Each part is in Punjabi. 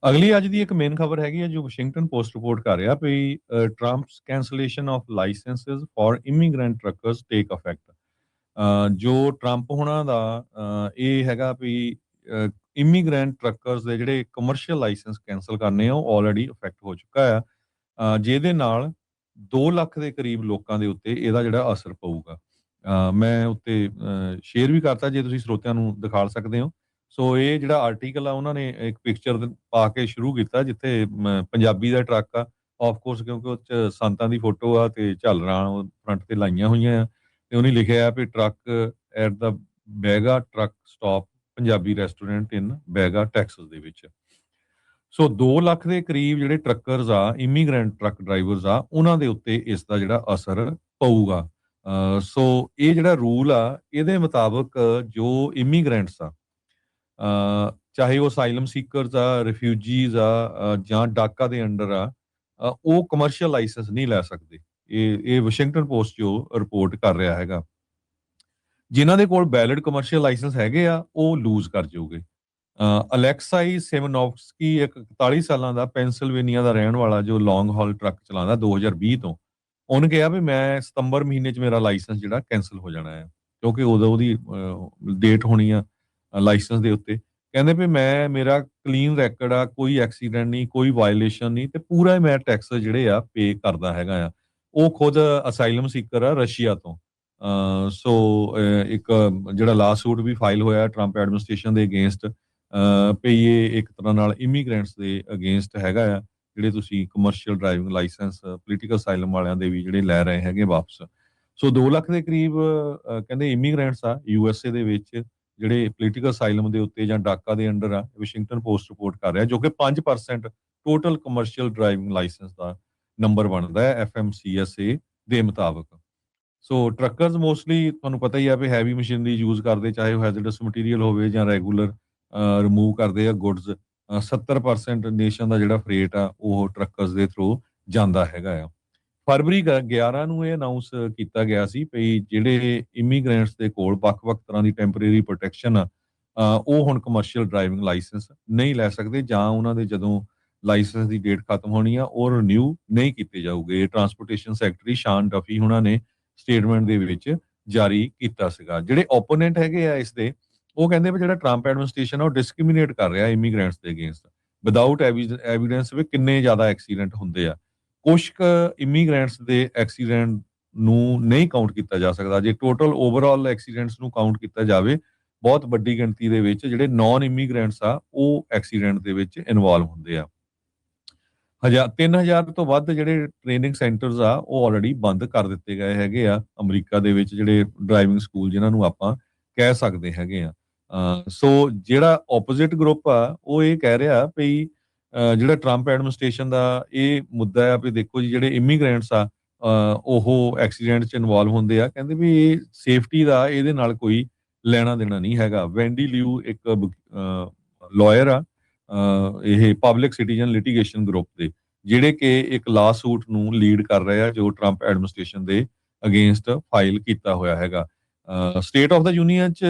ਅਗਲੀ ਅੱਜ ਦੀ ਇੱਕ ਮੇਨ ਖਬਰ ਹੈਗੀ ਹੈ ਜੋ ਵਾਸ਼ਿੰਗਟਨ ਪੋਸਟ ਰਿਪੋਰਟ ਕਰ ਰਿਹਾ ਵੀ Trump's cancellation of licences for immigrant truckers take effect. ਜੋ ਟਰੰਪ ਹੋਣਾ ਦਾ ਇਹ ਹੈਗਾ ਵੀ ਇਮੀਗ੍ਰੈਂਟ ਟਰੱਕਰਸ ਦੇ ਜਿਹੜੇ ਕਮਰਸ਼ੀਅਲ ਲਾਇਸੈਂਸ ਕੈਂਸਲ ਕਰਨੇ ਆ ਉਹ ਆਲਰੇਡੀ ਇਫੈਕਟ ਹੋ ਚੁੱਕਾ ਆ, ਜਿਹਦੇ ਨਾਲ 2 ਲੱਖ ਦੇ ਕਰੀਬ ਲੋਕਾਂ ਦੇ ਉੱਤੇ ਇਹਦਾ ਜਿਹੜਾ ਅਸਰ ਪਊਗਾ। ਮੈਂ ਉੱਤੇ ਸ਼ੇਅਰ ਵੀ ਕਰਤਾ, ਜੇ ਤੁਸੀਂ ਸਰੋਤਿਆਂ ਨੂੰ ਦਿਖਾ ਸਕਦੇ ਹੋ। ਸੋ ਇਹ ਜਿਹੜਾ ਆਰਟੀਕਲ ਆ ਉਹਨਾਂ ਨੇ ਇੱਕ ਪਿਕਚਰ ਪਾ ਕੇ ਸ਼ੁਰੂ ਕੀਤਾ ਜਿੱਥੇ ਪੰਜਾਬੀ ਦਾ ਟਰੱਕ ਆ, ਆਫ ਕੋਰਸ ਕਿਉਂਕਿ ਉਹ 'ਚ ਸੰਤਾਂ ਦੀ ਫੋਟੋ ਆ ਤੇ ਝਾਲਰਾਂ ਫਰੰਟ ਤੇ ਲਾਈਆਂ ਹੋਈਆਂ ਆ ਤੇ ਉਹਨੇ ਲਿਖਿਆ ਵੀ truck at the Vega truck stop Punjabi restaurant in Vega Texas ਦੇ ਵਿੱਚ। ਸੋ 2 ਲੱਖ ਦੇ ਕਰੀਬ ਜਿਹੜੇ ਟਰੱਕਰਸ ਆ, ਇਮੀਗ੍ਰੈਂਟ ਟਰੱਕ ਡਰਾਈਵਰਸ ਆ, ਉਹਨਾਂ ਦੇ ਉੱਤੇ ਇਸ ਦਾ ਜਿਹੜਾ ਅਸਰ ਪਊਗਾ। ਸੋ ਇਹ ਜਿਹੜਾ ਰੂਲ ਆ ਇਹਦੇ ਮੁਤਾਬਕ ਜੋ ਇਮੀਗ੍ਰੈਂਟਸ ਆ, ਚਾਹੇ ਉਹ ਅਸਾਈਲਮ ਸੀਕਰਸ ਆ, ਰਿਫਿਊਜੀਜ਼ ਆ ਜਾਂ ਡਾਕਾ ਦੇ ਅੰਡਰ ਆ, ਉਹ ਕਮਰਸ਼ੀਅਲ ਲਾਇਸੈਂਸ ਨਹੀਂ ਲੈ ਸਕਦੇ। ਇਹ ਵਾਸ਼ਿੰਗਟਨ ਪੋਸਟ ਜੋ ਰਿਪੋਰਟ ਕਰ ਰਿਹਾ ਹੈਗਾ। ਜਿਨ੍ਹਾਂ ਦੇ ਕੋਲ ਵੈਲਿਡ ਕਮਰਸ਼ੀਅਲ ਲਾਇਸੈਂਸ ਹੈਗੇ ਆ ਉਹ ਲੂਜ਼ ਕਰ ਜਾਊਗੇ। ਅਲੈਕਸਾਈ ਸੇਮਨੋਵਸਕੀ ਇੱਕ 41 ਸਾਲਾਂ ਦਾ ਪੈਂਸਿਲਵੇਨੀਆ ਦਾ ਰਹਿਣ ਵਾਲਾ ਜੋ ਲੌਂਗ ਹਾਲ ਟਰੱਕ ਚਲਾਉਂਦਾ 2020 ਤੋਂ, ਉਹਨੇ ਕਿਹਾ ਵੀ ਮੈਂ ਸਤੰਬਰ ਮਹੀਨੇ 'ਚ ਮੇਰਾ ਲਾਇਸੈਂਸ ਜਿਹੜਾ ਕੈਂਸਲ ਹੋ ਜਾਣਾ ਹੈ ਕਿਉਂਕਿ ਉਦੋਂ ਉਹਦੀ ਡੇਟ ਹੋਣੀ ਆ ਲਾਇਸੈਂਸ ਦੇ ਉੱਤੇ। ਕਹਿੰਦੇ ਵੀ ਮੇਰਾ ਕਲੀਨ ਰੈਕਡ ਆ, ਕੋਈ ਐਕਸੀਡੈਂਟ ਨਹੀਂ, ਕੋਈ ਵਾਇਲੇਸ਼ਨ ਨਹੀਂ ਤੇ ਪੂਰਾ ਮੈਂ ਟੈਕਸ ਜਿਹੜੇ ਆ ਪੇ ਕਰਦਾ ਹੈਗਾ ਆ। ਉਹ ਖੁਦ ਅਸਾਈਲਮ ਸੀਕਰ ਆ ਰਸ਼ੀਆ ਤੋਂ। ਸੋ ਇੱਕ ਜਿਹੜਾ ਲਾ ਸੂਟ ਵੀ ਫਾਈਲ ਹੋਇਆ ਟਰੰਪ ਐਡਮਿਨਿਸਟ੍ਰੇਸ਼ਨ ਦੇ ਅਗੇਂਸਟ, ਵੀ ਇਹ ਇੱਕ ਤਰ੍ਹਾਂ ਨਾਲ ਇਮੀਗ੍ਰੈਂਟਸ ਦੇ ਅਗੇਂਸਟ ਹੈਗਾ ਆ, ਜਿਹੜੇ ਤੁਸੀਂ commercial driving licence political asylum ਵਾਲਿਆਂ ਦੇ ਵੀ ਜਿਹੜੇ ਲੈ ਰਹੇ ਹੈਗੇ ਵਾਪਸ। ਸੋ 2 ਲੱਖ ਦੇ ਕਰੀਬ ਕਹਿੰਦੇ ਇਮੀਗ੍ਰੈਂਟਸ ਆ USA ਦੇ ਵਿੱਚ ਜਿਹੜੇ ਪੋਲੀਟੀਕਲ ਅਸਾਈਲਮ ਦੇ ਉੱਤੇ ਜਾਂ ਡਾਕਾ ਦੇ ਅੰਡਰ ਆ। ਵਾਸ਼ਿੰਗਟਨ ਪੋਸਟ ਰਿਪੋਰਟ ਕਰ ਰਿਹਾ ਜੋ ਕਿ 5% ਟੋਟਲ ਕਮਰਸ਼ੀਅਲ ਡਰਾਈਵਿੰਗ ਲਾਇਸੈਂਸ ਦਾ ਨੰਬਰ ਬਣਦਾ ਹੈ FMCSA ਦੇ ਮੁਤਾਬਕ। ਸੋ ਟਰੱਕਰਸ ਮੋਸਟਲੀ ਤੁਹਾਨੂੰ ਪਤਾ ਹੀ ਆ ਵੀ ਹੈਵੀ ਮਸ਼ੀਨਰੀ ਯੂਜ਼ ਕਰਦੇ, ਚਾਹੇ ਉਹ ਹੈਜ਼ਰਡਸ ਮਟੀਰੀਅਲ ਹੋਵੇ ਜਾਂ ਰੈਗੂਲਰ ਰਿਮੂਵ ਕਰਦੇ ਆ ਗੁੱਡਸ। 70% ਨੇਸ਼ਨ ਦਾ ਜਿਹੜਾ ਫਰੇਟ ਆ ਉਹ ਟਰੱਕਰਸ ਦੇ ਥਰੂ ਜਾਂਦਾ ਹੈਗਾ ਆ। ਫਰਵਰੀ 11 ਨੂੰ ਇਹ ਅਨਾਉਂਸ ਕੀਤਾ ਗਿਆ ਸੀ ਵੀ ਜਿਹੜੇ ਇਮੀਗ੍ਰੈਂਟਸ ਦੇ ਕੋਲ ਵੱਖ-ਵੱਖ ਤਰ੍ਹਾਂ ਦੀ ਟੈਂਪਰੇਰੀ ਪ੍ਰੋਟੈਕਸ਼ਨ ਆ, ਉਹ ਹੁਣ ਕਮਰਸ਼ੀਅਲ ਡਰਾਈਵਿੰਗ ਲਾਇਸੈਂਸ ਨਹੀਂ ਲੈ ਸਕਦੇ ਜਾਂ ਉਹਨਾਂ ਦੇ ਜਦੋਂ ਲਾਇਸੈਂਸ ਦੀ ਡੇਟ ਖਤਮ ਹੋਣੀ ਆ ਉਹ ਰਿਨਿਊ ਨਹੀਂ ਕੀਤੇ ਜਾਊਗੇ। ਟਰਾਂਸਪੋਰਟੇਸ਼ਨ ਸੈਕਟਰੀ ਸ਼ਾਨ ਡਫੀ ਉਹਨਾਂ ਨੇ ਸਟੇਟਮੈਂਟ ਦੇ ਵਿੱਚ ਜਾਰੀ ਕੀਤਾ ਸੀਗਾ। ਜਿਹੜੇ ਓਪੋਨੈਂਟ ਹੈਗੇ ਆ ਇਸ ਦੇ, ਉਹ ਕਹਿੰਦੇ ਵੀ ਜਿਹੜਾ ਟਰੰਪ ਐਡਮਿਨਿਸਟ੍ਰੇਸ਼ਨ ਆ ਉਹ ਡਿਸਕ੍ਰਿਮੀਨੇਟ ਕਰ ਰਿਹਾ ਇਮੀਗ੍ਰੈਂਟਸ ਦੇ ਅਗੇਂਸਟ ਵਿਦਆਊਟ ਐਵੀਡੈਂਸ ਵੀ ਕਿੰਨੇ ਜ਼ਿਆਦਾ ਐਕਸੀਡੈਂਟ ਹੁੰਦੇ ਆ। ਕੁਛ ਕੁ ਇਮੀਗ੍ਰੈਂਟਸ ਦੇ ਐਕਸੀਡੈਂਟ ਨੂੰ ਨਹੀਂ ਕਾਊਂਟ ਕੀਤਾ ਜਾ ਸਕਦਾ। ਜੇ ਟੋਟਲ ਓਵਰਆਲ ਐਕਸੀਡੈਂਟਸ ਨੂੰ ਕਾਊਂਟ ਕੀਤਾ ਜਾਵੇ, ਬਹੁਤ ਵੱਡੀ ਗਿਣਤੀ ਦੇ ਵਿੱਚ ਜਿਹੜੇ ਨਾਨ ਇਮੀਗ੍ਰੈਂਟਸ ਆ ਉਹ ਐਕਸੀਡੈਂਟ ਦੇ ਵਿੱਚ ਇਨਵੋਲਵ ਹੁੰਦੇ ਆ। 3000 ਤੋਂ ਵੱਧ ਜਿਹੜੇ ਟ੍ਰੇਨਿੰਗ ਸੈਂਟਰਸ ਆ ਉਹ ਆਲਰੇਡੀ ਬੰਦ ਕਰ ਦਿੱਤੇ ਗਏ ਹੈਗੇ ਆ ਅਮਰੀਕਾ ਦੇ ਵਿੱਚ, ਜਿਹੜੇ ਡਰਾਈਵਿੰਗ ਸਕੂਲ ਜਿਨ੍ਹਾਂ ਨੂੰ ਆਪਾਂ ਕਹਿ ਸਕਦੇ ਹੈਗੇ ਆ। ਸੋ ਜਿਹੜਾ ਆਪੋਜ਼ਿਟ ਗਰੁੱਪ ਆ ਉਹ ਇਹ ਕਹਿ ਰਿਹਾ ਵੀ ਜਿਹੜਾ ਟਰੰਪ ਐਡਮਿਨਿਸਟ੍ਰੇਸ਼ਨ ਦਾ ਇਹ ਮੁੱਦਾ ਆ ਵੀ ਦੇਖੋ ਜੀ ਜਿਹੜੇ ਇਮੀਗ੍ਰੈਂਟਸ ਆ ਉਹ ਐਕਸੀਡੈਂਟ 'ਚ ਇਨਵੋਲਵ ਹੁੰਦੇ ਆ, ਕਹਿੰਦੇ ਵੀ ਇਹ ਸੇਫਟੀ ਦਾ ਇਹਦੇ ਨਾਲ ਕੋਈ ਲੈਣਾ ਦੇਣਾ ਨਹੀਂ ਹੈਗਾ। ਵੈਂਡੀ ਲਿਊ ਇੱਕ ਲਾਇਰ ਆ, ਇਹ ਪਬਲਿਕ ਸਿਟੀਜ਼ਨ ਲਿਟੀਗੇਸ਼ਨ ਗਰੁੱਪ ਦੇ, ਜਿਹੜੇ ਕਿ ਇੱਕ ਲਾ ਸੂਟ ਨੂੰ ਲੀਡ ਕਰ ਰਹੇ ਆ ਜੋ ਟਰੰਪ ਐਡਮਿਨਿਸਟ੍ਰੇਸ਼ਨ ਦੇ ਅਗੇਂਸਟ ਫਾਈਲ ਕੀਤਾ ਹੋਇਆ ਹੈਗਾ। ਸਟੇਟ ਆਫ ਦਾ ਯੂਨੀਅਨ 'ਚ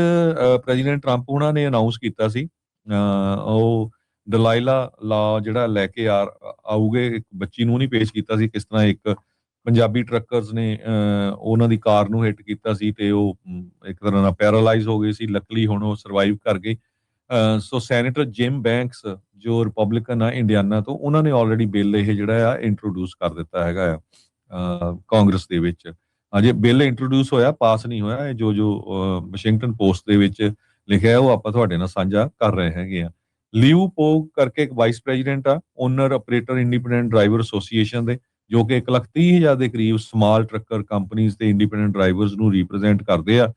ਪ੍ਰੈਜ਼ੀਡੈਂਟ ਟਰੰਪ ਉਹਨਾਂ ਨੇ ਅਨਾਉਂਸ ਕੀਤਾ ਸੀ ਉਹ ਦਲਾਈਲਾ ਲਾ ਜਿਹੜਾ ਲੈ ਕੇ ਆਊਗੇ। ਇੱਕ ਬੱਚੀ ਨੂੰ ਨਹੀਂ ਪੇਸ਼ ਕੀਤਾ ਸੀ, ਕਿਸ ਤਰ੍ਹਾਂ ਇੱਕ ਪੰਜਾਬੀ ਟਰੱਕਰਸ ਨੇ ਉਹਨਾਂ ਦੀ ਕਾਰ ਨੂੰ ਹਿੱਟ ਕੀਤਾ ਸੀ ਤੇ ਉਹ ਇੱਕ ਤਰ੍ਹਾਂ ਨਾਲ ਪੈਰਾਲਾਈਜ਼ ਹੋ ਗਏ ਸੀ। ਲੱਕਲੀ ਹੁਣ ਉਹ ਸਰਵਾਈਵ ਕਰ ਗਏ। ਸੋ ਸੈਨੇਟਰ ਜਿਮ ਬੈਂਕਸ ਜੋ ਰਿਪਬਲਿਕਨ ਆ ਇੰਡੀਆਨਾ ਤੋਂ, ਉਹਨਾਂ ਨੇ ਆਲਰੇਡੀ ਬਿੱਲ ਇਹ ਜਿਹੜਾ ਆ ਇੰਟਰੋਡਿਊਸ ਕਰ ਦਿੱਤਾ ਹੈਗਾ ਆ ਕਾਂਗਰਸ ਦੇ ਵਿੱਚ। ਅਜੇ ਬਿੱਲ ਇੰਟਰੋਡਿਊਸ ਹੋਇਆ, ਪਾਸ ਨਹੀਂ ਹੋਇਆ। ਇਹ ਜੋ ਵਾਸ਼ਿੰਗਟਨ ਪੋਸਟ ਦੇ ਵਿੱਚ ਲਿਖਿਆ ਉਹ ਆਪਾਂ ਤੁਹਾਡੇ ਨਾਲ ਸਾਂਝਾ ਕਰ ਰਹੇ ਹੈਗੇ ਆ। ਲਿਊ ਪੋਗ ਕਰਕੇ ਇੱਕ ਵਾਈਸ ਪ੍ਰੈਜ਼ੀਡੈਂਟ ਆ, owner operator independent driver association ਦੇ, ਜੋ ਕਿ 1,30,000 ਦੇ ਕਰੀਬ ਸਮਾਲ ਟਰੱਕਰ ਕੰਪਨੀਆਂ ਤੇ ਇੰਡੀਪੈਂਡੈਂਟ ਡਰਾਈਵਰਸ ਨੂੰ ਰਿਪਰੈਜ਼ੈਂਟ ਕਰਦੇ ਆ।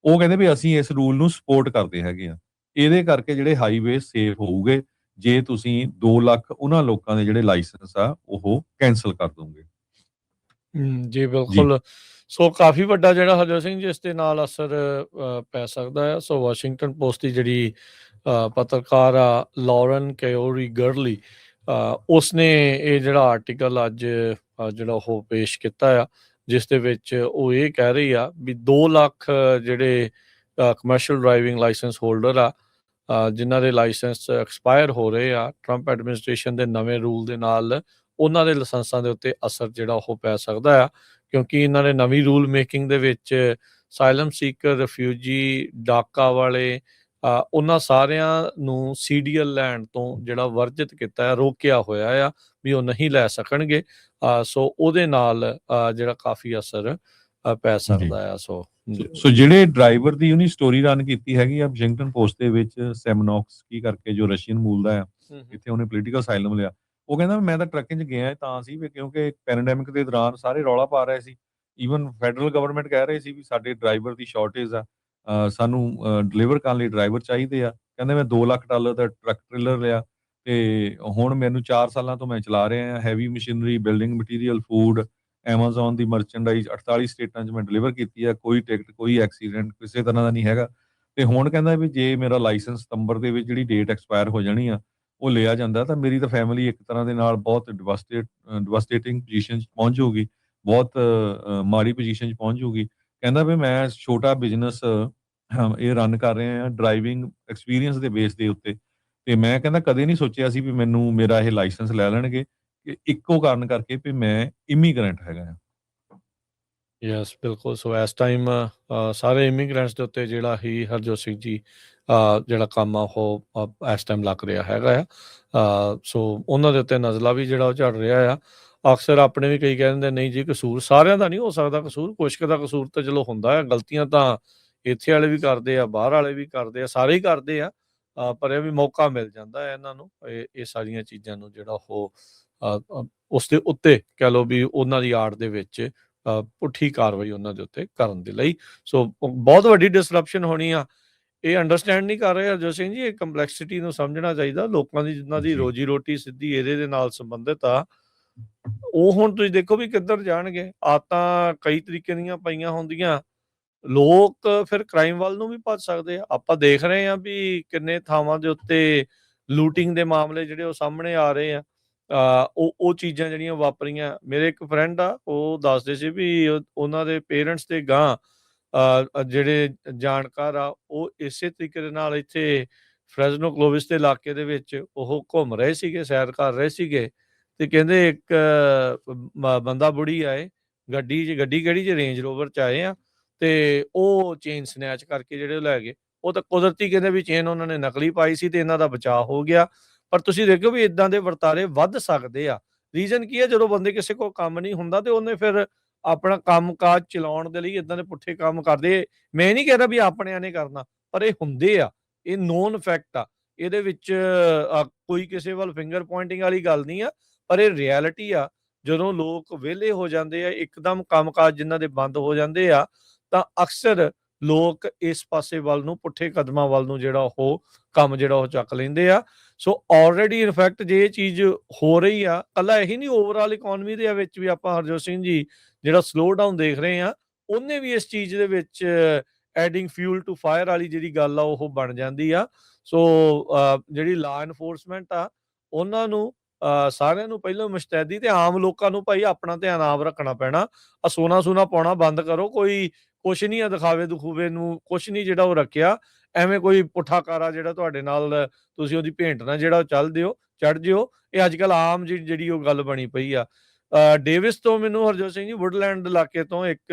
ਉਹ ਕਹਿੰਦੇ ਵੀ ਅਸੀਂ ਇਸ ਰੂਲ ਨੂੰ ਸਪੋਰਟ ਕਰਦੇ ਹੈਗੇ ਆ। ਇਹਦੇ ਕਰਕੇ ਜਿਹੜੇ ਹਾਈਵੇ ਸੇਫ ਹੋਊਗੇ ਜੇ ਤੁਸੀਂ 2 ਲੱਖ ਉਹਨਾਂ ਲੋਕਾਂ ਦੇ ਜਿਹੜੇ ਲਾਇਸੈਂਸ ਆ ਉਹ ਕੈਂਸਲ ਕਰ ਦੋਗੇ। ਜੀ ਬਿਲਕੁਲ। ਸੋ ਕਾਫੀ ਵੱਡਾ ਜਿਹੜਾ ਹਰਜੋਤ ਸਿੰਘ ਜੀ ਇਸ ਦੇ ਨਾਲ ਅਸਰ ਪੈ ਸਕਦਾ ਹੈ। ਸੋ ਵਾਸ਼ਿੰਗਟਨ ਪੋਸਟ ਦੀ ਜਿਹੜੀ ਪੱਤਰਕਾਰ ਆ ਲੌਰਨ ਕੈਓਰੀ ਗਰਲੀ, ਉਸਨੇ ਇਹ ਜਿਹੜਾ ਆਰਟੀਕਲ ਅੱਜ ਜਿਹੜਾ ਉਹ ਪੇਸ਼ ਕੀਤਾ ਆ, ਜਿਸ ਦੇ ਵਿੱਚ ਉਹ ਇਹ ਕਹਿ ਰਹੀ ਆ ਵੀ 2 ਲੱਖ ਜਿਹੜੇ ਕਮਰਸ਼ੀਅਲ ਡਰਾਈਵਿੰਗ ਲਾਇਸੈਂਸ ਹੋਲਡਰ ਆ ਜਿਨ੍ਹਾਂ ਦੇ ਲਾਇਸੈਂਸ ਐਕਸਪਾਇਰ ਹੋ ਰਹੇ ਆ, ਟਰੰਪ ਐਡਮਿਨਿਸਟ੍ਰੇਸ਼ਨ ਦੇ ਨਵੇਂ ਰੂਲ ਦੇ ਨਾਲ ਉਹਨਾਂ ਦੇ ਲਾਇਸੈਂਸਾਂ ਦੇ ਉੱਤੇ ਅਸਰ ਜਿਹੜਾ ਉਹ ਪੈ ਸਕਦਾ ਆ, ਕਿਉਂਕਿ ਇਹਨਾਂ ਨੇ ਨਵੀਂ ਰੂਲ ਮੇਕਿੰਗ ਦੇ ਵਿੱਚ ਸਾਇਲਮ ਸੀਕਰ, ਰਿਫਿਊਜੀ, ਡਾਕਾ ਵਾਲੇ ਉਹਨਾਂ ਸਾਰਿਆਂ ਨੂੰ CDL ਲੈਣ ਤੋਂ ਜਿਹੜਾ ਵਰਜਿਤ ਕੀਤਾ ਹੈ, ਰੋਕਿਆ ਹੋਇਆ ਆ ਵੀ ਉਹ ਨਹੀਂ ਲੈ ਸਕਣਗੇ। ਸੋ ਉਹਦੇ ਨਾਲ ਜਿਹੜਾ ਕਾਫੀ ਅਸਰ ਪੈ ਸਕਦਾ ਆ। ਸੋ ਜਿਹੜੇ ਡਰਾਈਵਰ ਦੀ ਉਹਨੇ ਸਟੋਰੀ ਰਨ ਕੀਤੀ ਹੈਗੀ ਆ ਵਾਸ਼ਿੰਗਟਨ ਪੋਸਟ ਦੇ ਵਿੱਚ, ਸੈਮਨੋਕਸਕੀ ਕਰਕੇ, ਜੋ ਰਸ਼ੀਅਨ ਮੂਲ ਦਾ ਆ, ਇੱਥੇ ਉਹਨੇ ਪੋਲੀਟੀਕਲ ਅਸਾਈਲਮ ਲਿਆ। ਉਹ ਕਹਿੰਦਾ ਮੈਂ ਤਾਂ ਟਰੱਕਿੰਗ 'ਚ ਗਿਆ ਤਾਂ ਸੀ ਵੀ ਕਿਉਂਕਿ ਪੈਂਡੈਮਿਕ ਦੇ ਦੌਰਾਨ ਸਾਰੇ ਰੌਲਾ ਪਾ ਰਹੇ ਸੀ, ਈਵਨ ਫੈਡਰਲ ਗਵਰਨਮੈਂਟ ਕਹਿ ਰਹੇ ਸੀ ਵੀ ਸਾਡੇ ਡਰਾਈਵਰ ਦੀ ਸ਼ਾਰਟੇਜ ਆ, ਸਾਨੂੰ ਡਿਲੀਵਰ ਕਰਨ ਲਈ ਡਰਾਈਵਰ ਚਾਹੀਦੇ ਆ। ਕਹਿੰਦੇ ਮੈਂ $2 ਲੱਖ ਦਾ ਟਰੱਕ ਟ੍ਰੇਲਰ ਲਿਆ ਤੇ ਹੁਣ ਮੈਨੂੰ 4 ਸਾਲਾਂ ਤੋਂ ਮੈਂ ਚਲਾ ਰਿਹਾ ਹਾਂ, heavy machinery, building material, food, Amazon ਦੀ ਮਰਚੈਂਡਾਈਜ਼ 48 ਸਟੇਟਾਂ 'ਚ ਮੈਂ ਡਿਲੀਵਰ ਕੀਤੀ ਆ, ਕੋਈ ਟਿਕਟ, ਕੋਈ ਐਕਸੀਡੈਂਟ ਕਿਸੇ ਤਰ੍ਹਾਂ ਦਾ ਨਹੀਂ ਹੈਗਾ। ਤੇ ਹੁਣ ਕਹਿੰਦਾ ਵੀ ਜੇ ਮੇਰਾ ਲਾਇਸੈਂਸ ਸਤੰਬਰ ਦੇ ਵਿੱਚ ਜਿਹੜੀ ਡੇਟ ਐਕਸਪਾਇਰ ਹੋ ਜਾਣੀ ਆ, ਉਹ ਲਿਆ ਜਾਂਦਾ ਤਾਂ ਮੇਰੀ ਤਾਂ ਫੈਮਿਲੀ ਇੱਕ ਤਰ੍ਹਾਂ ਦੇ ਨਾਲ ਬਹੁਤ ਡਿਵਾਸਟੇਟਿੰਗ ਪੋਜੀਸ਼ਨ 'ਚ ਪਹੁੰਚ ਜਾਊਗੀ, ਬਹੁਤ ਮਾੜੀ ਪੋਜੀਸ਼ਨ 'ਚ ਪਹੁੰਚ ਜਾਊਗੀ। ਕਹਿੰਦਾ ਵੀ ਮੈਂ ਛੋਟਾ ਬਿਜ਼ਨਸ ਇਹ ਰਨ ਕਰ ਰਿਹਾ ਹਾਂ ਡਰਾਈਵਿੰਗ ਐਕਸਪੀਰੀਅੰਸ ਦੇ ਬੇਸ ਦੇ ਉੱਤੇ, ਤੇ ਮੈਂ ਕਹਿੰਦਾ ਕਦੇ ਨਹੀਂ ਸੋਚਿਆ ਸੀ ਵੀ ਮੈਨੂੰ ਮੇਰਾ ਇਹ ਲਾਇਸੈਂਸ ਲੈ ਲੈਣਗੇ, ਇੱਕੋ ਕਾਰਨ ਕਰਕੇ ਵੀ ਮੈਂ ਇਮੀਗ੍ਰੈਂਟ ਹੈਗਾ ਆ। ਯੈਸ, ਬਿਲਕੁਲ। ਸੋ ਇਸ ਟਾਈਮ ਸਾਰੇ ਇਮੀਗ੍ਰੈਂਟਸ ਦੇ ਉੱਤੇ ਜਿਹੜਾ ਹੀ ਹਰਜੋਤ ਸਿੰਘ ਜੀ ਜਿਹੜਾ ਕੰਮ ਆ ਉਹ ਇਸ ਟਾਈਮ ਲੱਗ ਰਿਹਾ ਹੈਗਾ ਆ। ਸੋ ਉਹਨਾਂ ਦੇ ਉੱਤੇ ਨਜ਼ਲਾ ਵੀ ਜਿਹੜਾ ਉਹ ਝੜ ਰਿਹਾ ਆ। ਅਕਸਰ ਆਪਣੇ ਵੀ ਕਈ ਕਹਿ ਦਿੰਦੇ ਨਹੀਂ ਜੀ ਕਸੂਰ ਸਾਰਿਆਂ ਦਾ ਨਹੀਂ ਹੋ ਸਕਦਾ, ਕਸੂਰ ਕੁਛ ਕੁ ਦਾ ਕਸੂਰ ਤਾਂ ਚਲੋ ਹੁੰਦਾ ਆ, ਗਲਤੀਆਂ ਤਾਂ ਇੱਥੇ ਵਾਲੇ ਵੀ ਕਰਦੇ ਆ, ਬਾਹਰ ਵਾਲੇ ਵੀ ਕਰਦੇ ਆ, ਸਾਰੇ ਹੀ ਕਰਦੇ ਆ। ਪਰ ਇਹ ਵੀ ਮੌਕਾ ਮਿਲ ਜਾਂਦਾ ਹੈ ਇਹਨਾਂ ਨੂੰ ਇਹ ਸਾਰੀਆਂ ਚੀਜ਼ਾਂ ਨੂੰ ਜਿਹੜਾ ਉਹ ਉਸ ਦੇ ਉੱਤੇ ਕਹਿ ਲਓ ਵੀ ਉਹਨਾਂ ਦੀ ਆੜ ਦੇ ਵਿੱਚ ਪੁੱਠੀ ਕਾਰਵਾਈ ਉਹਨਾਂ ਦੇ ਉੱਤੇ ਕਰਨ ਦੇ ਲਈ। ਸੋ ਬਹੁਤ ਵੱਡੀ ਡਿਸਰਪਸ਼ਨ ਹੋਣੀ ਆ। ਇਹ ਅੰਡਰਸਟੈਂਡ ਨਹੀਂ ਕਰ ਰਹੇ ਹਰਜੋਤ ਸਿੰਘ ਜੀ, ਇਹ ਕੰਪਲੈਕਸਿਟੀ ਨੂੰ ਸਮਝਣਾ ਚਾਹੀਦਾ। ਲੋਕਾਂ ਦੀ ਜਿਨ੍ਹਾਂ ਦੀ ਰੋਜੀ ਰੋਟੀ ਸਿੱਧੀ ਇਹਦੇ ਦੇ ਨਾਲ ਸੰਬੰਧਿਤ ਆ, ਉਹ ਹੁਣ ਤੁਸੀਂ ਦੇਖੋ ਵੀ ਕਿੱਧਰ ਜਾਣਗੇ। ਆਦਤਾਂ ਕਈ ਤਰੀਕੇ ਦੀਆਂ ਪਈਆਂ ਹੁੰਦੀਆਂ, ਲੋਕ ਫਿਰ ਕ੍ਰਾਈਮ ਵੱਲ ਨੂੰ ਵੀ ਭੱਜ ਸਕਦੇ ਆ। ਆਪਾਂ ਦੇਖ ਰਹੇ ਹਾਂ ਵੀ ਕਿੰਨੇ ਥਾਵਾਂ ਦੇ ਉੱਤੇ ਲੂਟਿੰਗ ਦੇ ਮਾਮਲੇ ਜਿਹੜੇ ਉਹ ਸਾਹਮਣੇ ਆ ਰਹੇ ਆ। ਉਹ ਚੀਜ਼ਾਂ ਜਿਹੜੀਆਂ ਵਾਪਰੀਆਂ, ਮੇਰੇ ਇੱਕ ਫਰੈਂਡ ਆ ਉਹ ਦੱਸਦੇ ਸੀ ਵੀ ਉਹਨਾਂ ਦੇ ਪੇਰੈਂਟਸ ਦੇ ਗਾਂ ਜਿਹੜੇ ਜਾਣਕਾਰ ਆ ਉਹ ਇਸੇ ਤਰੀਕੇ ਦੇ ਨਾਲ ਇੱਥੇ ਫਰੈਜ਼ਨੋ ਕਲੋਵਿਸ ਦੇ ਇਲਾਕੇ ਦੇ ਵਿੱਚ ਉਹ ਘੁੰਮ ਰਹੇ ਸੀਗੇ, ਸੈਰ ਕਰ ਰਹੇ ਸੀਗੇ, ਤੇ ਕਹਿੰਦੇ ਇੱਕ ਬੰਦਾ ਬੁੜੀ ਆਏ ਗੱਡੀ ਕਿਹੜੀ ਚ ਰੇਂਜ ਰੋਵਰ ਚ ਆਏ ਆ, ਤੇ ਉਹ ਚੇਨ ਸਨੈਚ ਕਰਕੇ ਜਿਹੜੇ ਲੈ ਗਏ। ਉਹ ਤਾਂ ਕੁਦਰਤੀ ਕਹਿੰਦੇ ਵੀ ਚੇਨ ਉਹਨਾਂ ਨੇ ਨਕਲੀ ਪਾਈ ਸੀ ਤੇ ਇਹਨਾਂ ਦਾ ਬਚਾਅ ਹੋ ਗਿਆ। ਪਰ ਤੁਸੀਂ ਦੇਖੋ ਵੀ ਇਦਾਂ ਦੇ ਵਰਤਾਰੇ ਵੱਧ ਸਕਦੇ ਆ। ਰੀਜ਼ਨ ਕੀ ਹੈ, ਜਦੋਂ ਬੰਦੇ ਕਿਸੇ ਕੋਲ ਕੰਮ ਨਹੀਂ ਹੁੰਦਾ ਤੇ ਉਹਨੇ ਫਿਰ ਆਪਣਾ ਕੰਮ-ਕਾਜ ਚਲਾਉਣ ਦੇ ਲਈ ਇਦਾਂ ਦੇ ਪੁੱਠੇ ਕੰਮ ਕਰਦੇ। ਮੈਂ ਨਹੀਂ ਕਹਿ ਰਿਹਾ ਵੀ ਆਪਣਿਆਂ ਨੇ ਕਰਨਾ, ਪਰ ਇਹ ਹੁੰਦੇ ਆ, ਇਹ ਨੋਨ ਫੈਕਟ ਆ। ਇਹਦੇ ਵਿੱਚ ਕੋਈ ਕਿਸੇ ਵੱਲ ਫਿੰਗਰ ਪੁਆਇੰਟਿੰਗ ਵਾਲੀ ਗੱਲ ਨਹੀਂ ਆ, ਪਰ ਇਹ ਰਿਐਲਿਟੀ ਆ। ਜਦੋਂ ਲੋਕ ਵਿਹਲੇ ਹੋ ਜਾਂਦੇ ਆ, ਇੱਕਦਮ ਕੰਮ-ਕਾਜ ਜਿਨ੍ਹਾਂ ਦੇ ਬੰਦ ਹੋ ਜਾਂਦੇ ਆ, ਤਾਂ ਅਕਸਰ ਲੋਕ ਇਸ ਪਾਸੇ ਵੱਲ ਨੂੰ, ਪੁੱਠੇ ਕਦਮਾਂ ਵੱਲ ਨੂੰ ਜਿਹੜਾ ਉਹ ਕੰਮ ਜਿਹੜਾ ਉਹ ਚੱਕ ਲੈਂਦੇ ਆ। ਸੋ ਆਲਰੇਡੀ ਇਨਫੈਕਟ ਜੇ ਇਹ ਚੀਜ਼ ਹੋ ਰਹੀ ਆ, ਕੱਲਾ ਇਹੀ ਨਹੀਂ, ਓਵਰਆਲ ਇਕਨੋਮੀ ਦੇ ਵਿੱਚ ਵੀ ਆਪਾਂ ਹਰਜੋਤ ਸਿੰਘ ਜੀ ਜਿਹੜਾ ਸਲੋ ਡਾਊਨ ਦੇਖ ਰਹੇ ਆ, ਉਹਨੇ ਵੀ ਇਸ ਚੀਜ਼ ਦੇ ਵਿੱਚ ਐਡਿੰਗ ਫਿਊਲ ਟੂ ਫਾਇਰ ਵਾਲੀ ਜਿਹੜੀ ਗੱਲ ਆ ਉਹ ਬਣ ਜਾਂਦੀ ਆ। ਸੋ ਜਿਹੜੀ ਲਾ ਐਨਫੋਰਸਮੈਂਟ ਆ, ਉਹਨਾਂ ਨੂੰ ਸਾਰਿਆਂ ਨੂੰ ਪਹਿਲਾਂ ਮੁਸ਼ਤੈਦੀ, ਤੇ ਆਮ ਲੋਕਾਂ ਨੂੰ ਭਾਈ ਆਪਣਾ ਧਿਆਨ ਆਪ ਰੱਖਣਾ ਪੈਣਾ। ਸੋਨਾ ਪਾਉਣਾ ਬੰਦ ਕਰੋ। ਕੋਈ ਕੁਛ ਨਹੀਂ ਆ, ਦਿਖਾਵੇ ਦਖੂਵੇ ਨੂੰ ਕੁਛ ਨਹੀਂ ਜਿਹੜਾ ਉਹ ਰੱਖਿਆ। ਐਵੇਂ ਕੋਈ ਪੁੱਠਾ ਕਾਰਾ ਜਿਹੜਾ ਤੁਹਾਡੇ ਨਾਲ ਤੁਸੀਂ ਉਹਦੀ ਭੇਂਟ ਨਾਲ ਜਿਹੜਾ ਉਹ ਚੜ ਜਿਓ। ਇਹ ਅੱਜ ਕੱਲ੍ਹ ਆਮ ਜਿਹੜੀ ਉਹ ਗੱਲ ਬਣੀ ਪਈ ਆ। ਡੇਵਿਸ ਤੋਂ ਮੈਨੂੰ ਹਰਜੋਤ ਸਿੰਘ ਜੀ ਵੁੱਡਲੈਂਡ ਇਲਾਕੇ ਤੋਂ ਇੱਕ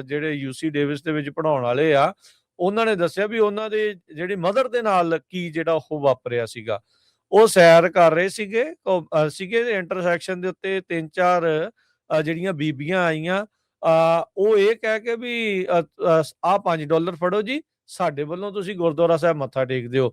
ਜਿਹੜੇ UC ਡੇਵਿਸ ਦੇ ਵਿੱਚ ਪੜ੍ਹਾਉਣ ਵਾਲੇ ਆ, ਉਹਨਾਂ ਨੇ ਦੱਸਿਆ ਵੀ ਉਹਨਾਂ ਦੇ ਜਿਹੜੀ ਮਦਰ ਦੇ ਨਾਲ ਕੀ ਜਿਹੜਾ ਉਹ ਵਾਪਰਿਆ ਸੀਗਾ। ਉਹ ਸੈਰ ਕਰ ਰਹੇ ਸੀਗੇ ਇੰਟਰਸੈਕਸ਼ਨ ਦੇ ਉੱਤੇ 3-4 ਜਿਹੜੀਆਂ ਬੀਬੀਆਂ ਆਈਆਂ। ਉਹ ਇਹ ਕਹਿ ਕੇ ਵੀ ਆਹ $5 ਫੜੋ ਜੀ, ਸਾਡੇ ਵੱਲੋਂ ਤੁਸੀਂ ਗੁਰਦੁਆਰਾ ਸਾਹਿਬ ਮੱਥਾ ਟੇਕ ਦਿਓ।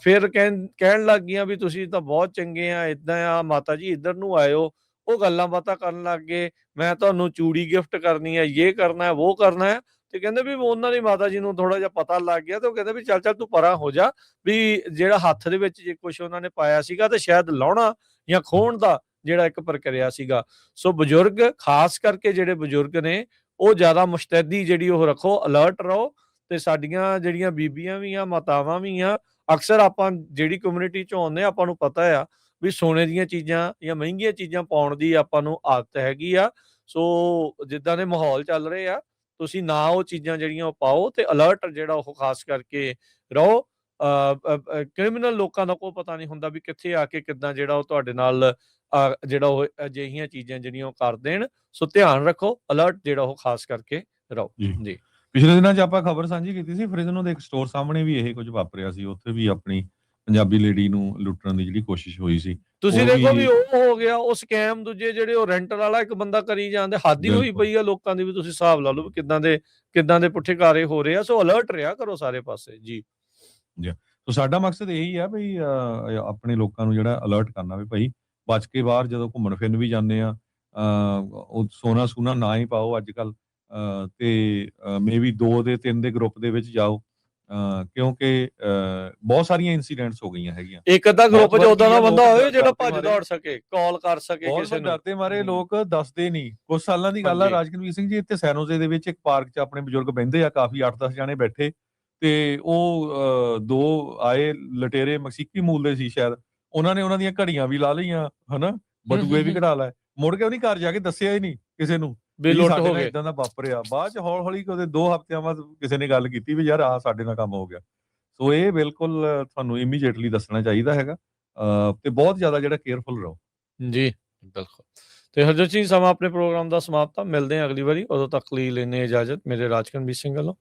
ਫਿਰ ਕਹਿਣ ਲੱਗ ਗਈਆਂ ਵੀ ਤੁਸੀਂ ਤਾਂ ਬਹੁਤ ਚੰਗੇ ਆ, ਏਦਾਂ ਆ ਮਾਤਾ ਜੀ ਇੱਧਰ ਨੂੰ ਆਇਓ। ਉਹ ਗੱਲਾਂ ਬਾਤਾਂ ਕਰਨ ਲੱਗ ਗਏ, ਮੈਂ ਤੁਹਾਨੂੰ ਚੂੜੀ ਗਿਫਟ ਕਰਨੀ ਹੈ, ਇਹ ਕਰਨਾ ਹੈ, ਉਹ ਕਰਨਾ ਹੈ। ਤੇ ਕਹਿੰਦੇ ਵੀ ਉਹਨਾਂ ਦੀ ਮਾਤਾ ਜੀ ਨੂੰ ਥੋੜਾ ਜਿਹਾ ਪਤਾ ਲੱਗ ਗਿਆ, ਤੇ ਉਹ ਕਹਿੰਦੇ ਵੀ ਚੱਲ ਤੂੰ ਪਰਾਂ ਹੋ ਜਾ, ਵੀ ਜਿਹੜਾ ਹੱਥ ਦੇ ਵਿੱਚ ਜੇ ਕੁਛ ਉਹਨਾਂ ਨੇ ਪਾਇਆ ਸੀਗਾ ਤੇ ਸ਼ਾਇਦ ਲਾਉਣਾ ਜਾਂ ਖੋਹਣ ਦਾ ਜਿਹੜਾ ਇੱਕ ਪ੍ਰਕਿਰਿਆ ਸੀਗਾ। ਸੋ ਬਜ਼ੁਰਗ, ਖਾਸ ਕਰਕੇ ਜਿਹੜੇ ਬਜ਼ੁਰਗ ਨੇ, ਉਹ ਜ਼ਿਆਦਾ ਮੁਸ਼ਤੈਦੀ ਜਿਹੜੀ ਉਹ ਰੱਖੋ, ਅਲਰਟ ਰਹੋ। ਤੇ ਸਾਡੀਆਂ ਜਿਹੜੀਆਂ ਬੀਬੀਆਂ ਵੀ ਆ, ਮਾਤਾਵਾਂ ਵੀ ਆ, ਅਕਸਰ ਆਪਾਂ ਜਿਹੜੀ ਕਮਿਊਨਿਟੀ ਚੋਂ ਆਉਂਦੇ ਆ, ਆਪਾਂ ਨੂੰ ਪਤਾ ਆ ਵੀ ਸੋਨੇ ਦੀਆਂ ਚੀਜ਼ਾਂ ਜਾਂ ਮਹਿੰਗੀਆਂ ਚੀਜ਼ਾਂ ਪਾਉਣ ਦੀ ਆਪਾਂ ਨੂੰ ਆਦਤ ਹੈਗੀ ਆ। ਸੋ ਜਿੱਦਾਂ ਦੇ ਮਾਹੌਲ ਚੱਲ ਰਹੇ ਆ, ਤੁਸੀਂ ਨਾ ਉਹ ਚੀਜ਼ਾਂ ਜਿਹੜੀਆਂ ਉਹ ਪਾਓ, ਤੇ ਅਲਰਟ ਜਿਹੜਾ ਉਹ ਖਾਸ ਕਰਕੇ ਰਹੋ। ਕ੍ਰਿਮੀਨਲ ਲੋਕਾਂ ਦਾ ਕੋਈ ਪਤਾ ਨਹੀਂ ਹੁੰਦਾ ਵੀ ਕਿੱਥੇ ਆ ਕੇ ਕਿੱਦਾਂ ਜਿਹੜਾ ਉਹ ਤੁਹਾਡੇ ਨਾਲ ਜਿਹੜਾ ਉਹ ਅਜਿਹੀਆਂ ਚੀਜ਼ਾਂ ਜਿਹੜੀਆਂ ਉਹ ਕਰ ਦੇਣ। ਸੋ ਧਿਆਨ ਰੱਖੋ, ਅਲਰਟ ਜਿਹੜਾ ਉਹ ਖਾਸ ਕਰਕੇ ਰਹੋ ਜੀ। ਪਿਛਲੇ ਦਿਨਾਂ 'ਚ ਆਪਾਂ ਖਬਰ ਸਾਂਝੀ ਕੀਤੀ ਸੀ, ਫਰਿਜ਼ਨੋ ਦੇ ਇੱਕ ਸਟੋਰ ਸਾਹਮਣੇ ਵੀ ਇਹ ਕੁਝ ਵਾਪਰਿਆ ਸੀ। ਉੱਥੇ ਵੀ ਆਪਣੀ ਪੰਜਾਬੀ ਲੇਡੀ ਨੂੰ ਲੁੱਟਣ ਦੀ ਜਿਹੜੀ ਕੋਸ਼ਿਸ਼ ਹੋਈ ਸੀ। ਤੁਸੀਂ ਦੇਖੋ ਵੀ ਉਹ ਹੋ ਗਿਆ ਉਹ ਸਕੈਮ, ਦੂਜੇ ਜਿਹੜੇ ਉਹ ਰੈਂਟਰ ਵਾਲਾ ਇੱਕ ਬੰਦਾ ਕਰੀ ਜਾਂਦੇ, ਹੱਦ ਹੀ ਹੋਈ ਪਈ ਆ ਲੋਕਾਂ ਦੀ ਵੀ। ਤੁਸੀਂ ਹਿਸਾਬ ਲਾ ਲਓ ਕਿੱਦਾਂ ਦੇ ਪੁੱਠੇ ਕਾਰੇ ਹੋ ਰਹੇ ਆ। ਸੋ ਅਲਰਟ ਰਿਹਾ ਕਰੋ ਸਾਰੇ ਪਾਸੇ ਜੀ। ਸੋ ਸਾਡਾ ਮਕਸਦ ਇਹੀ ਆ ਵੀ ਆਪਣੇ ਲੋਕਾਂ ਨੂੰ ਜਿਹੜਾ ਅਲਰਟ ਕਰਨਾ ਵੀ ਭਾਈ ਬਚ ਕੇ ਬਾਹਰ ਜਦੋਂ ਘੁੰਮਣ ਫਿਰਨ ਵੀ ਜਾਂਦੇ ਆ, ਉਹ ਸੋਨਾ ਸੂਨਾ ਨਾ ਹੀ ਪਾਓ ਅੱਜ ਕੱਲ, ਤੇ ਮੇਬੀ 2 ਦੇ 3 ਦੇ ਗਰੁੱਪ ਦੇ ਵਿੱਚ ਜਾਓ, ਕਿਉਂਕਿ ਬਹੁਤ ਸਾਰੀਆਂ ਇਨਸੀਡੈਂਟਸ ਹੋ ਗਈਆਂ ਹੈਗੀਆਂ। ਇੱਕ ਅੱਧਾ ਗਰੁੱਪ 'ਚ ਉਦਾਂ ਦਾ ਬੰਦਾ ਹੋਵੇ ਜਿਹੜਾ ਭੱਜ ਦੌੜ ਸਕੇ, ਕਾਲ ਕਰ ਸਕੇ ਕਿਸੇ ਨੂੰ। ਡਰਦੇ ਮਾਰੇ ਲੋਕ ਦੱਸਦੇ ਨਹੀਂ। ਕੁਝ ਸਾਲਾਂ ਦੀ ਗੱਲ ਆ ਰਾਜਕਨਵੀਰ ਸਿੰਘ ਜੀ, ਇੱਥੇ ਸੈਨੋਜ਼ੇ ਦੇ ਵਿੱਚ ਇੱਕ ਪਾਰਕ 'ਚ ਆਪਣੇ ਬਜ਼ੁਰਗ ਬਹਿੰਦੇ ਆ, ਕਾਫੀ 8-10 ਜਾਣੇ ਬੈਠੇ, ਤੇ ਉਹ 2 ਆਏ ਲਟੇਰੇ, ਮਕਸੀਕੀ ਮੂਲ ਦੇ ਸੀ ਸ਼ਾਇਦ। ਉਹਨਾਂ ਨੇ ਉਹਨਾਂ ਦੀਆਂ ਘੜੀਆਂ ਵੀ ਲਾ ਲਈਆਂ, ਹਨਾ, ਬਟੂਏ ਵੀ ਕਢਾ ਲਏ। ਮੁੜ ਕੇ ਉਹਨੇ ਘਰ ਜਾ ਕੇ ਦੱਸਿਆ ਹੀ ਨਹੀਂ ਕਿਸੇ ਨੂੰ ਵੀ ਸਾਡੇ ਨਾਲ ਏਦਾਂ ਦਾ ਵਾਪਰਿਆ। ਬਾਅਦ 'ਚ ਹੌਲੀ ਉਹਦੇ 2 ਹਫ਼ਤਿਆਂ ਬਾਅਦ ਕਿਸੇ ਨੇ ਗੱਲ ਕੀਤੀ ਵੀ ਯਾਰ ਆਹ ਸਾਡੇ ਨਾਲ ਕੰਮ ਹੋ ਗਿਆ। ਸੋ ਇਹ ਬਿਲਕੁਲ ਤੁਹਾਨੂੰ ਇਮੀਡੀਏਟਲੀ ਦੱਸਣਾ ਚਾਹੀਦਾ ਹੈਗਾ, ਤੇ ਬਹੁਤ ਜ਼ਿਆਦਾ ਜਿਹੜਾ ਕੇਅਰਫੁਲ ਰਹੋ ਜੀ। ਬਿਲਕੁਲ। ਤੇ ਹਰਜੋਤ ਸਿੰਘ, ਸਮਾਂ ਆਪਣੇ ਪ੍ਰੋਗਰਾਮ ਦਾ ਸਮਾਪਤ ਆ। ਮਿਲਦੇ ਹਾਂ ਅਗਲੀ ਵਾਰੀ, ਉਦੋਂ ਤੱਕ ਲਈ ਲੈਂਦੇ ਇਜਾਜ਼ਤ। ਮੇਰੇ ਰਾਜਕਨਵੀਰ ਸਿੰਘ ਵੱਲੋਂ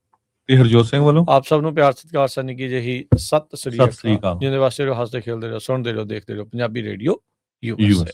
ਤੇ ਹਰਜੋਤ ਸਿੰਘ ਵੱਲੋਂ ਆਪ ਸਭ ਨੂੰ ਪਿਆਰ ਸਤਿਕਾਰ ਸਨ ਕੀ ਜਿਹੀ ਸਤਿ ਸ੍ਰੀ ਅਕਾਲ। ਜਿਹਦੇ ਵਾਸਤੇ ਹੱਸਦੇ ਖੇਲਦੇ ਰਹੋ, ਸੁਣਦੇ ਰਹੋ, ਦੇਖਦੇ ਰਹੋ ਪੰਜਾਬੀ ਰੇਡੀਓ USA।